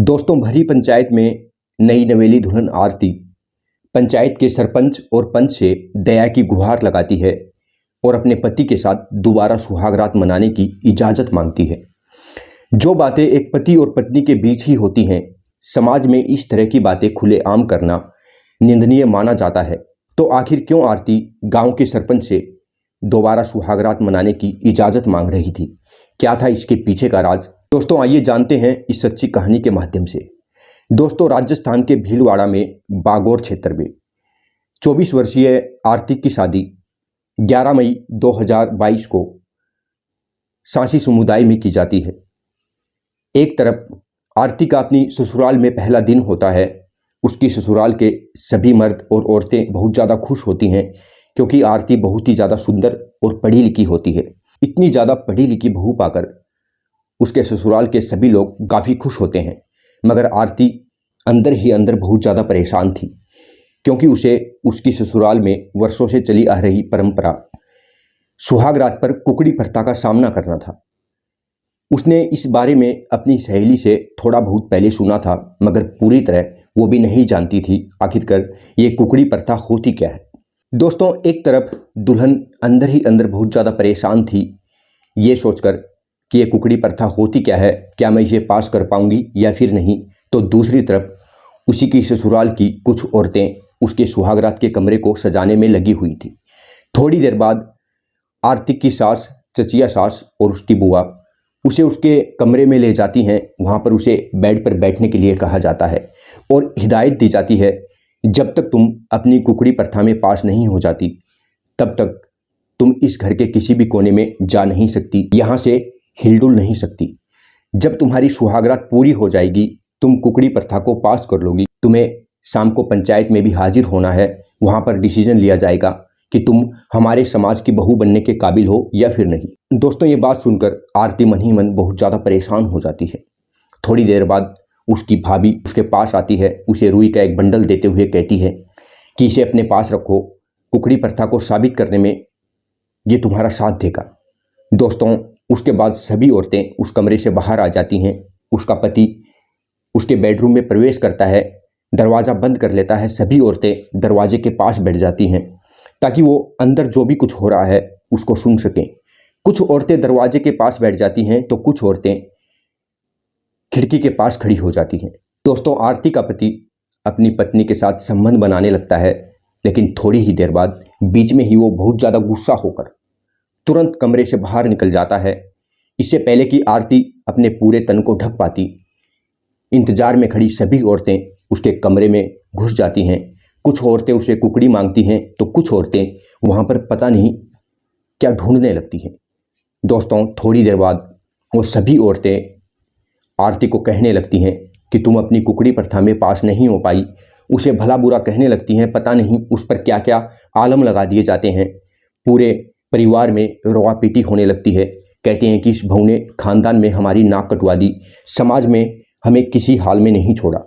दोस्तों, भरी पंचायत में नई नवेली दुल्हन आरती पंचायत के सरपंच और पंच से दया की गुहार लगाती है और अपने पति के साथ दोबारा सुहागरात मनाने की इजाज़त मांगती है। जो बातें एक पति और पत्नी के बीच ही होती हैं, समाज में इस तरह की बातें खुलेआम करना निंदनीय माना जाता है। तो आखिर क्यों आरती गांव के सरपंच से दोबारा सुहागरात मनाने की इजाज़त मांग रही थी? क्या था इसके पीछे का राज? दोस्तों, आइए जानते हैं इस सच्ची कहानी के माध्यम से। दोस्तों, राजस्थान के भीलवाड़ा में बागौर क्षेत्र में 24 वर्षीय आरती की शादी 11 मई 2022 को सांसी समुदाय में की जाती है। एक तरफ आरती का अपनी ससुराल में पहला दिन होता है। उसकी ससुराल के सभी मर्द और औरतें बहुत ज़्यादा खुश होती हैं क्योंकि आरती बहुत ही ज़्यादा सुंदर और पढ़ी लिखी होती है। इतनी ज़्यादा पढ़ी लिखी बहू पाकर उसके ससुराल के सभी लोग काफ़ी खुश होते हैं, मगर आरती अंदर ही अंदर बहुत ज़्यादा परेशान थी क्योंकि उसे उसकी ससुराल में वर्षों से चली आ रही परंपरा सुहागरात पर कुकड़ी प्रथा का सामना करना था। उसने इस बारे में अपनी सहेली से थोड़ा बहुत पहले सुना था, मगर पूरी तरह वो भी नहीं जानती थी आखिरकार ये कुकड़ी प्रथा होती क्या है। दोस्तों, एक तरफ दुल्हन अंदर ही अंदर बहुत ज़्यादा परेशान थी ये सोचकर कि ये कुकड़ी प्रथा होती क्या है, क्या मैं इसे पास कर पाऊंगी या फिर नहीं। तो दूसरी तरफ उसी की ससुराल की कुछ औरतें उसके सुहागरात के कमरे को सजाने में लगी हुई थी। थोड़ी देर बाद आरती की सास, चचिया सास और उसकी बुआ उसे उसके कमरे में ले जाती हैं। वहाँ पर उसे बेड पर बैठने के लिए कहा जाता है और हिदायत दी जाती है, जब तक तुम अपनी कुकड़ी प्रथा में पास नहीं हो जाती तब तक तुम इस घर के किसी भी कोने में जा नहीं सकती, यहाँ से हिलडुल नहीं सकती। जब तुम्हारी सुहागरात पूरी हो जाएगी, तुम कुकड़ी प्रथा को पास कर लोगी, तुम्हें शाम को पंचायत में भी हाजिर होना है। वहाँ पर डिसीजन लिया जाएगा कि तुम हमारे समाज की बहू बनने के काबिल हो या फिर नहीं। दोस्तों, ये बात सुनकर आरती मन ही मन बहुत ज़्यादा परेशान हो जाती है। थोड़ी देर बाद उसकी भाभी उसके पास आती है, उसे रुई का एक बंडल देते हुए कहती है कि इसे अपने पास रखो, कुकड़ी प्रथा को साबित करने में ये तुम्हारा साथ देगा। दोस्तों, उसके बाद सभी औरतें उस कमरे से बाहर आ जाती हैं। उसका पति उसके बेडरूम में प्रवेश करता है, दरवाज़ा बंद कर लेता है। सभी औरतें दरवाजे के पास बैठ जाती हैं ताकि वो अंदर जो भी कुछ हो रहा है उसको सुन सकें। कुछ औरतें दरवाजे के पास बैठ जाती हैं तो कुछ औरतें खिड़की के पास खड़ी हो जाती हैं। दोस्तों, आरती का पति अपनी पत्नी के साथ संबंध बनाने लगता है, लेकिन थोड़ी ही देर बाद बीच में ही वो बहुत ज़्यादा गुस्सा होकर तुरंत कमरे से बाहर निकल जाता है। इससे पहले कि आरती अपने पूरे तन को ढक पाती, इंतजार में खड़ी सभी औरतें उसके कमरे में घुस जाती हैं। कुछ औरतें उसे कुकड़ी मांगती हैं तो कुछ औरतें वहाँ पर पता नहीं क्या ढूंढने लगती हैं। दोस्तों, थोड़ी देर बाद वो सभी औरतें आरती को कहने लगती हैं कि तुम अपनी कुकड़ी प्रथा में पास नहीं हो पाई। उसे भला बुरा कहने लगती हैं, पता नहीं उस पर क्या क्या आलम लगा दिए जाते हैं। पूरे परिवार में रोआ पीटी होने लगती है। कहते हैं कि इस बहू ने खानदान में हमारी नाक कटवा दी, समाज में हमें किसी हाल में नहीं छोड़ा।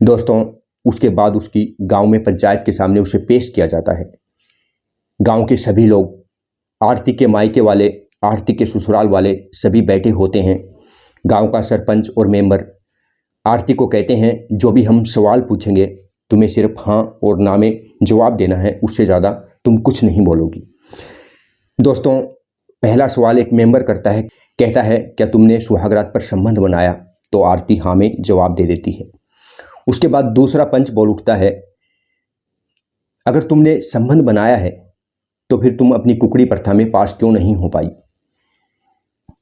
दोस्तों, उसके बाद उसकी गांव में पंचायत के सामने उसे पेश किया जाता है। गांव के सभी लोग, आरती के मायके वाले, आरती के ससुराल वाले सभी बैठे होते हैं। गांव का सरपंच और मेंबर आरती को कहते हैं, जो भी हम सवाल पूछेंगे तुम्हें सिर्फ हाँ और ना में जवाब देना है, उससे ज़्यादा तुम कुछ नहीं बोलोगी। दोस्तों, पहला सवाल एक मेंबर करता है, कहता है क्या तुमने सुहागरात पर संबंध बनाया? तो आरती हाँ में जवाब दे देती है। उसके बाद दूसरा पंच बोल उठता है, अगर तुमने संबंध बनाया है तो फिर तुम अपनी कुकड़ी प्रथा में पास क्यों नहीं हो पाई?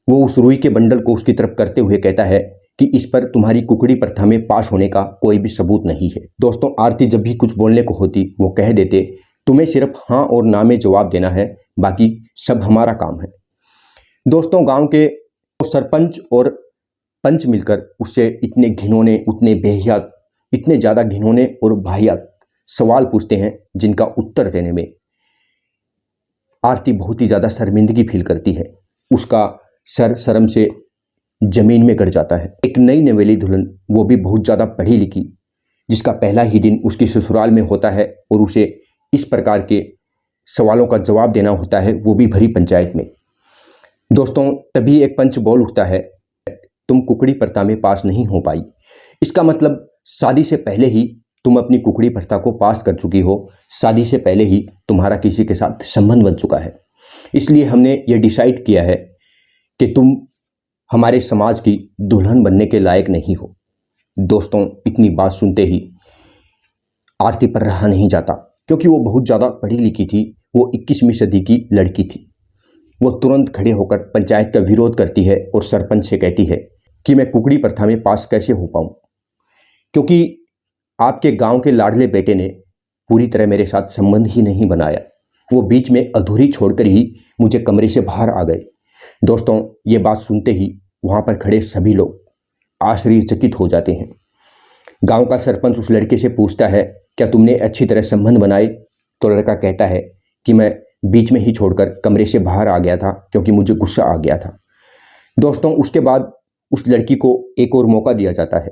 वो उस रुई के बंडल को उसकी तरफ करते हुए कहता है कि इस पर तुम्हारी कुकड़ी प्रथा में पास होने का कोई भी सबूत नहीं है। दोस्तों, आरती जब भी कुछ बोलने को होती वो कह देते, तुम्हें सिर्फ हाँ और ना में जवाब देना है, बाकी सब हमारा काम है। दोस्तों, गांव के सरपंच और पंच मिलकर उससे इतने घिनौने, उतने बेहियात, इतने ज़्यादा घिनौने और वाहियात सवाल पूछते हैं जिनका उत्तर देने में आरती बहुत ही ज़्यादा शर्मिंदगी फील करती है। उसका सर शर्म से जमीन में गड़ जाता है। एक नई नवेली दुल्हन, वो भी बहुत ज़्यादा पढ़ी लिखी, जिसका पहला ही दिन उसकी ससुराल में होता है और उसे इस प्रकार के सवालों का जवाब देना होता है, वो भी भरी पंचायत में। दोस्तों, तभी एक पंच बोल उठता है, तुम कुकड़ी प्रथा में पास नहीं हो पाई, इसका मतलब शादी से पहले ही तुम अपनी कुकड़ी प्रथा को पास कर चुकी हो, शादी से पहले ही तुम्हारा किसी के साथ संबंध बन चुका है। इसलिए हमने ये डिसाइड किया है कि तुम हमारे समाज की दुल्हन बनने के लायक नहीं हो। दोस्तों, इतनी बात सुनते ही आरती पर रहा नहीं जाता, क्योंकि वो बहुत ज़्यादा पढ़ी लिखी थी। वो 21वीं सदी की लड़की थी। वो तुरंत खड़े होकर पंचायत का विरोध करती है और सरपंच से कहती है कि मैं कुकड़ी प्रथा में पास कैसे हो पाऊँ, क्योंकि आपके गांव के लाडले बेटे ने पूरी तरह मेरे साथ संबंध ही नहीं बनाया। वो बीच में अधूरी छोड़कर ही मुझे कमरे से बाहर आ गए। दोस्तों, ये बात सुनते ही वहाँ पर खड़े सभी लोग आश्चर्यचकित हो जाते हैं। गांव का सरपंच उस लड़के से पूछता है, क्या तुमने अच्छी तरह संबंध बनाए? तो लड़का कहता है कि मैं बीच में ही छोड़कर कमरे से बाहर आ गया था, क्योंकि मुझे गुस्सा आ गया था। दोस्तों, उसके बाद उस लड़की को एक और मौका दिया जाता है,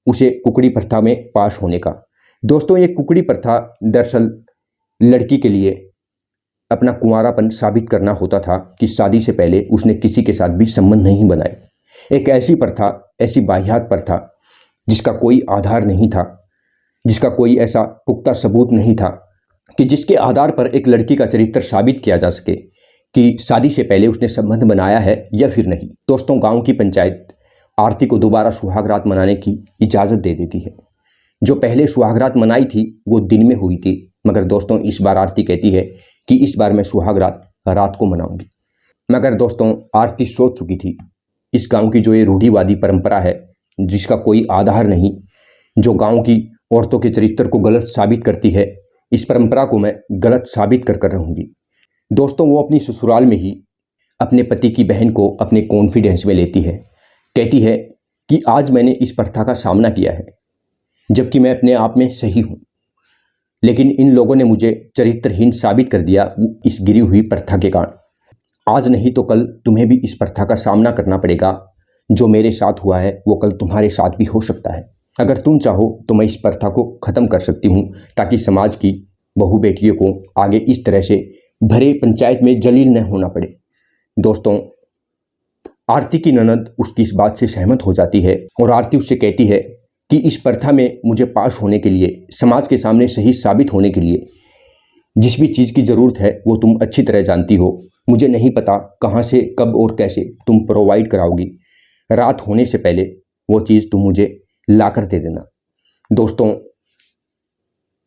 उसे कुकड़ी प्रथा में पास होने का। दोस्तों, ये कुकड़ी प्रथा दरअसल लड़की के लिए अपना कुंवारापन साबित करना होता था कि शादी से पहले उसने किसी के साथ भी संबंध नहीं बनाए। एक ऐसी प्रथा, ऐसी बाह्यात प्रथा जिसका कोई आधार नहीं था, जिसका कोई ऐसा पुख्ता सबूत नहीं था कि जिसके आधार पर एक लड़की का चरित्र साबित किया जा सके कि शादी से पहले उसने संबंध बनाया है या फिर नहीं। दोस्तों, गांव की पंचायत आरती को दोबारा सुहागरात मनाने की इजाज़त दे देती है। जो पहले सुहागरात मनाई थी वो दिन में हुई थी, मगर दोस्तों इस बार आरती कहती है कि इस बार मैं सुहागरात रात को मनाऊंगी। मगर दोस्तों, आरती सोच चुकी थी इस गांव की जो ये रूढ़िवादी परंपरा है, जिसका कोई आधार नहीं, जो गांव की औरतों के चरित्र को गलत साबित करती है, इस परंपरा को मैं गलत साबित कर रहूँगी। दोस्तों, वो अपनी ससुराल में ही अपने पति की बहन को अपने कॉन्फिडेंस में लेती है। कहती है कि आज मैंने इस प्रथा का सामना किया है, जबकि मैं अपने आप में सही हूँ, लेकिन इन लोगों ने मुझे चरित्रहीन साबित कर दिया इस गिरी हुई प्रथा के कारण। आज नहीं तो कल तुम्हें भी इस प्रथा का सामना करना पड़ेगा। जो मेरे साथ हुआ है वो कल तुम्हारे साथ भी हो सकता है। अगर तुम चाहो तो मैं इस प्रथा को ख़त्म कर सकती हूँ, ताकि समाज की बहू बेटियों को आगे इस तरह से भरे पंचायत में जलील न होना पड़े। दोस्तों, आरती की ननद उसकी इस बात से सहमत हो जाती है और आरती उससे कहती है कि इस प्रथा में मुझे पास होने के लिए, समाज के सामने सही साबित होने के लिए जिस भी चीज़ की ज़रूरत है वो तुम अच्छी तरह जानती हो। मुझे नहीं पता कहाँ से, कब और कैसे तुम प्रोवाइड कराओगी। रात होने से पहले वो चीज़ तुम मुझे ला कर दे देना। दोस्तों,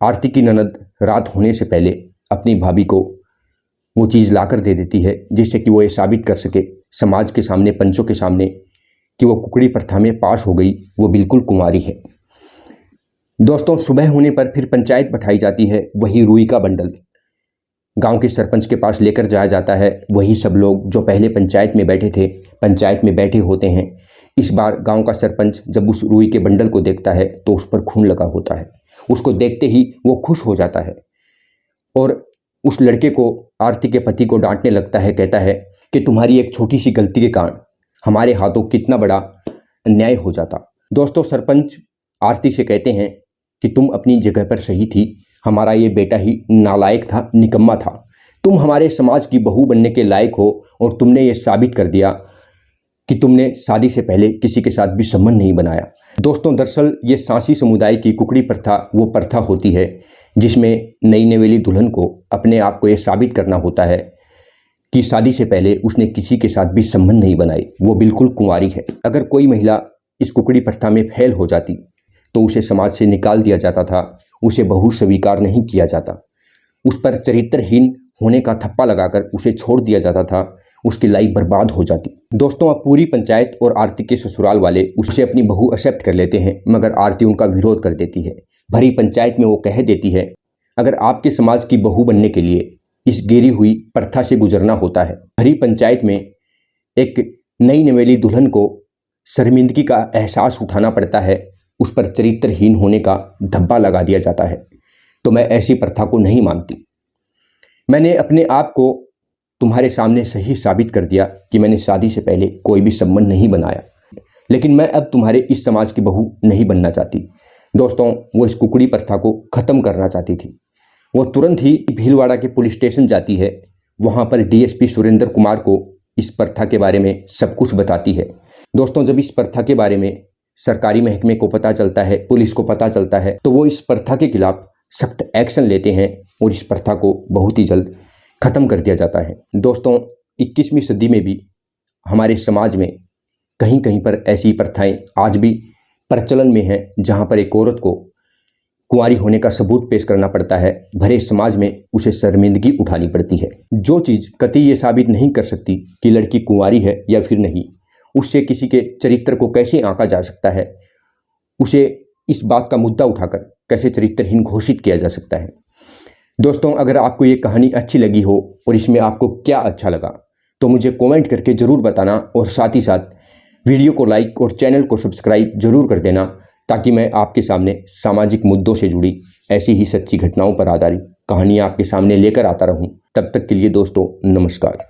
आरती की ननद रात होने से पहले अपनी भाभी को वो चीज़ ला कर दे देती है, जिससे कि वो ये साबित कर सके समाज के सामने, पंचों के सामने, कि वो कुकड़ी प्रथा में पास हो गई, वो बिल्कुल कुंवारी है। दोस्तों, सुबह होने पर फिर पंचायत बैठाई जाती है। वही रुई का बंडल गांव के सरपंच के पास लेकर जाया जाता है। वही सब लोग जो पहले पंचायत में बैठे थे, पंचायत में बैठे होते हैं। इस बार गांव का सरपंच जब उस रुई के बंडल को देखता है तो उस पर खून लगा होता है। उसको देखते ही वो खुश हो जाता है और उस लड़के को, आरती के पति को डांटने लगता है। कहता है कि तुम्हारी एक छोटी सी गलती के कारण हमारे हाथों कितना बड़ा अन्याय हो जाता। दोस्तों, सरपंच आरती से कहते हैं कि तुम अपनी जगह पर सही थी, हमारा ये बेटा ही नालायक था, निकम्मा था। तुम हमारे समाज की बहू बनने के लायक हो और तुमने ये साबित कर दिया कि तुमने शादी से पहले किसी के साथ भी संबंध नहीं बनाया। दोस्तों, दरअसल ये सांसी समुदाय की कुकड़ी प्रथा वो प्रथा होती है जिसमें नई नवेली दुल्हन को अपने आप को ये साबित करना होता है कि शादी से पहले उसने किसी के साथ भी संबंध नहीं बनाए, वो बिल्कुल कुंवारी है। अगर कोई महिला इस कुकड़ी प्रथा में फेल हो जाती तो उसे समाज से निकाल दिया जाता था, उसे बहू स्वीकार नहीं किया जाता, उस पर चरित्रहीन होने का थप्पा लगाकर उसे छोड़ दिया जाता था, उसकी लाइफ बर्बाद हो जाती। दोस्तों, अब पूरी पंचायत और आरती के ससुराल वाले उसे अपनी बहू एक्सेप्ट कर लेते हैं, मगर आरती उनका विरोध कर देती है। भरी पंचायत में वो कह देती है, अगर आपके समाज की बहू बनने के लिए इस गिरी हुई प्रथा से गुजरना होता है, भरी पंचायत में एक नई नवेली दुल्हन को शर्मिंदगी का एहसास उठाना पड़ता है, उस पर चरित्रहीन होने का धब्बा लगा दिया जाता है, तो मैं ऐसी प्रथा को नहीं मानती। मैंने अपने आप को तुम्हारे सामने सही साबित कर दिया कि मैंने शादी से पहले कोई भी संबंध नहीं बनाया, लेकिन मैं अब तुम्हारे इस समाज की बहू नहीं बनना चाहती। दोस्तों, वो इस कुकड़ी प्रथा को ख़त्म करना चाहती थी। वो तुरंत ही भीलवाड़ा के पुलिस स्टेशन जाती है। वहाँ पर डीएसपी सुरेंद्र कुमार को इस प्रथा के बारे में सब कुछ बताती है। दोस्तों, जब इस प्रथा के बारे में सरकारी महकमे को पता चलता है, पुलिस को पता चलता है, तो वो इस प्रथा के खिलाफ सख्त एक्शन लेते हैं और इस प्रथा को बहुत ही जल्द ख़त्म कर दिया जाता है। दोस्तों, 21वीं सदी में भी हमारे समाज में कहीं कहीं पर ऐसी प्रथाएं आज भी प्रचलन में हैं, जहां पर एक औरत को कुंवारी होने का सबूत पेश करना पड़ता है, भरे समाज में उसे शर्मिंदगी उठानी पड़ती है। जो चीज़ कतई ये साबित नहीं कर सकती कि लड़की कुंवारी है या फिर नहीं, उससे किसी के चरित्र को कैसे आंका जा सकता है, उसे इस बात का मुद्दा उठाकर कैसे चरित्रहीन घोषित किया जा सकता है। दोस्तों, अगर आपको ये कहानी अच्छी लगी हो और इसमें आपको क्या अच्छा लगा तो मुझे कमेंट करके ज़रूर बताना, और साथ ही साथ वीडियो को लाइक और चैनल को सब्सक्राइब जरूर कर देना, ताकि मैं आपके सामने सामाजिक मुद्दों से जुड़ी ऐसी ही सच्ची घटनाओं पर आधारित कहानियाँ आपके सामने लेकर आता रहूं। तब तक के लिए दोस्तों, नमस्कार।